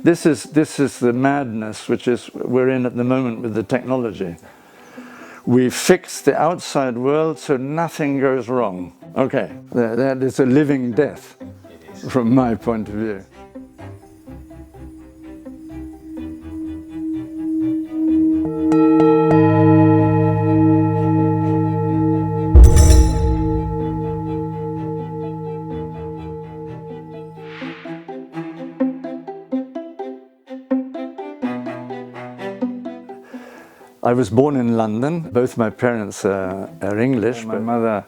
This is the madness we're in at the moment with the technology. We fix the outside world so nothing goes wrong. Okay, that is a living death from my point of view. I was born in London. Both my parents are English. My mother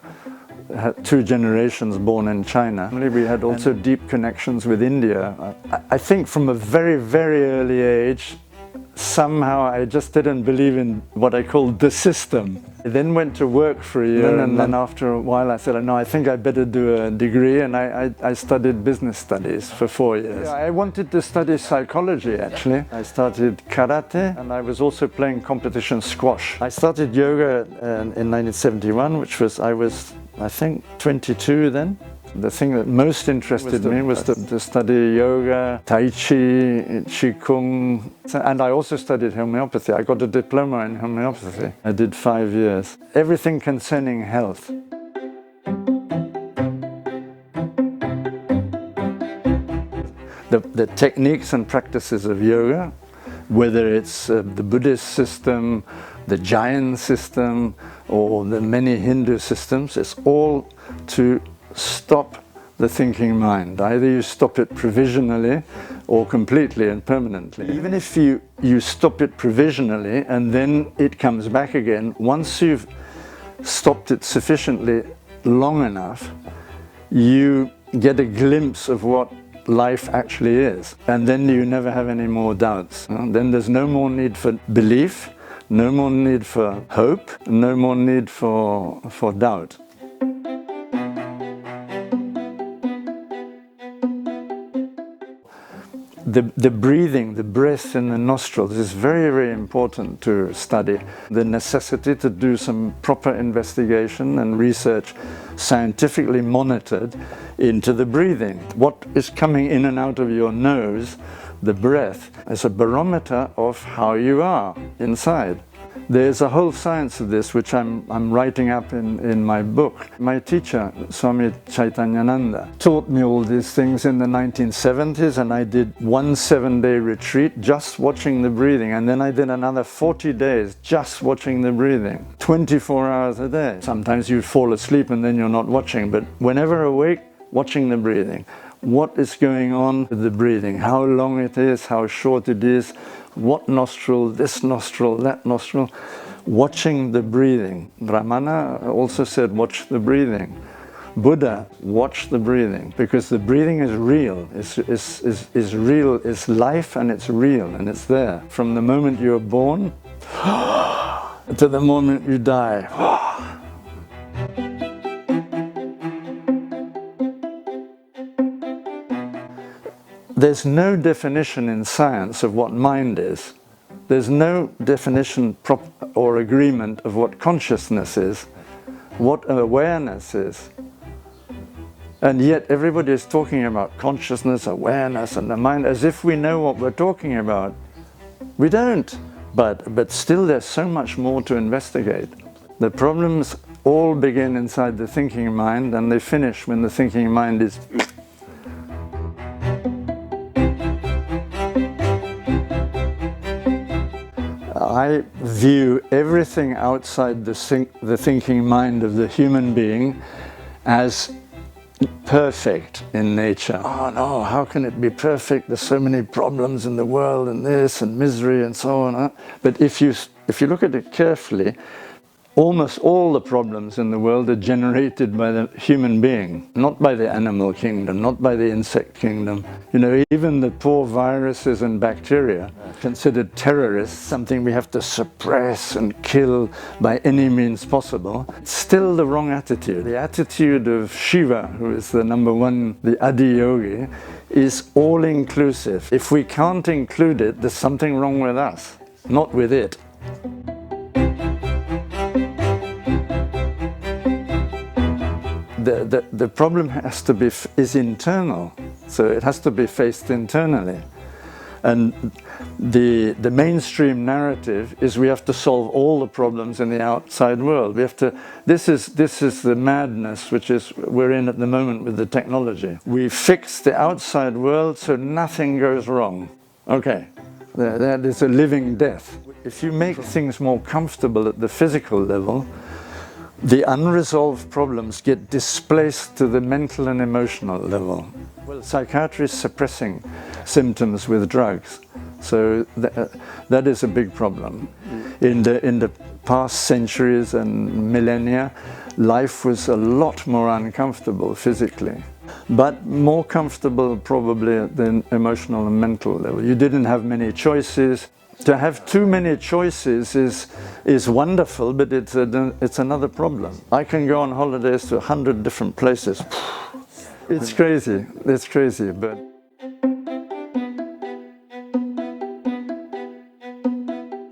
had 2 generations born in China. We had also deep connections with India. I think from a very, very early age, somehow I just didn't believe in what I called the system. I then went to work for a year, and then after a while I said, no, I think I better do a degree, and I studied business studies for 4 years. I wanted to study psychology, actually. I started karate, and I was also playing competition squash. I started yoga in 1971, I was, I think, 22 then. The thing that most interested me was to study yoga, tai chi, qigong, and I also studied homeopathy. I got a diploma in homeopathy. I did 5 years. Everything concerning health. The techniques and practices of yoga, whether it's the Buddhist system, the Jain system, or the many Hindu systems, it's all to stop the thinking mind. Either you stop it provisionally or completely and permanently. Even if you stop it provisionally and then it comes back again, once you've stopped it sufficiently long enough, you get a glimpse of what life actually is. And then you never have any more doubts. Then there's no more need for belief, no more need for hope, no more need for doubt. The breathing, the breath in the nostrils is very, very important to study. The necessity to do some proper investigation and research, scientifically monitored, into the breathing. What is coming in and out of your nose, the breath, is a barometer of how you are inside. There's a whole science of this which I'm writing up in my book. My teacher, Swami Chaitanyananda, taught me all these things in the 1970s, and I did one 7-day retreat just watching the breathing, and then I did another 40 days just watching the breathing, 24 hours a day. Sometimes you fall asleep and then you're not watching, but whenever awake, watching the breathing. What is going on with the breathing? How long it is, how short it is, what nostril, this nostril, that nostril, watching the breathing. Ramana also said, watch the breathing. Buddha, watch the breathing, because the breathing is real, is real, it's life, and it's real, and it's there. From the moment you're born to the moment you die. There's no definition in science of what mind is. There's no definition or agreement of what consciousness is, what awareness is. And yet everybody is talking about consciousness, awareness, and the mind as if we know what we're talking about. We don't, but still there's so much more to investigate. The problems all begin inside the thinking mind, and they finish when the thinking mind is I view everything outside the thinking mind of the human being as perfect in nature. Oh no, how can it be perfect? There's so many problems in the world, and this, and misery, and so on. But if you look at it carefully, almost all the problems in the world are generated by the human being, not by the animal kingdom, not by the insect kingdom. You know, even the poor viruses and bacteria, considered terrorists, something we have to suppress and kill by any means possible, it's still the wrong attitude. The attitude of Shiva, who is the number one, the Adi Yogi, is all-inclusive. If we can't include it, there's something wrong with us, not with it. The problem is internal, so it has to be faced internally. And the mainstream narrative is we have to solve all the problems in the outside world. We have to, this is the madness which we're in at the moment with the technology. We fix the outside world so nothing goes wrong. Okay, that is a living death. If you make things more comfortable at the physical level, the unresolved problems get displaced to the mental and emotional level. Well, psychiatry is suppressing symptoms with drugs, so that is a big problem. In the past centuries and millennia, life was a lot more uncomfortable physically, but more comfortable probably at the emotional and mental level. You didn't have many choices. To have too many choices is wonderful, but it's another problem. I can go on holidays to 100 different places. It's crazy, but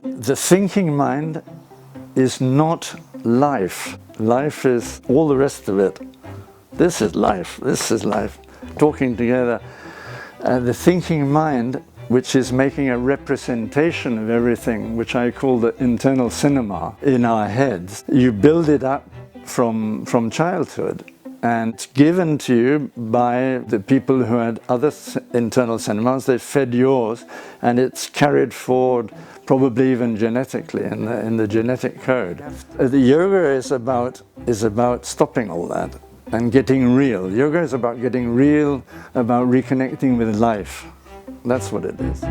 the thinking mind is not life. Life is all the rest of it. This is life, talking together. The thinking mind, which is making a representation of everything, which I call the internal cinema in our heads. You build it up from childhood, and it's given to you by the people who had other internal cinemas. They fed yours, and it's carried forward probably even genetically in the genetic code. The yoga is about stopping all that and getting real. Yoga is about getting real, about reconnecting with life. That's what it is.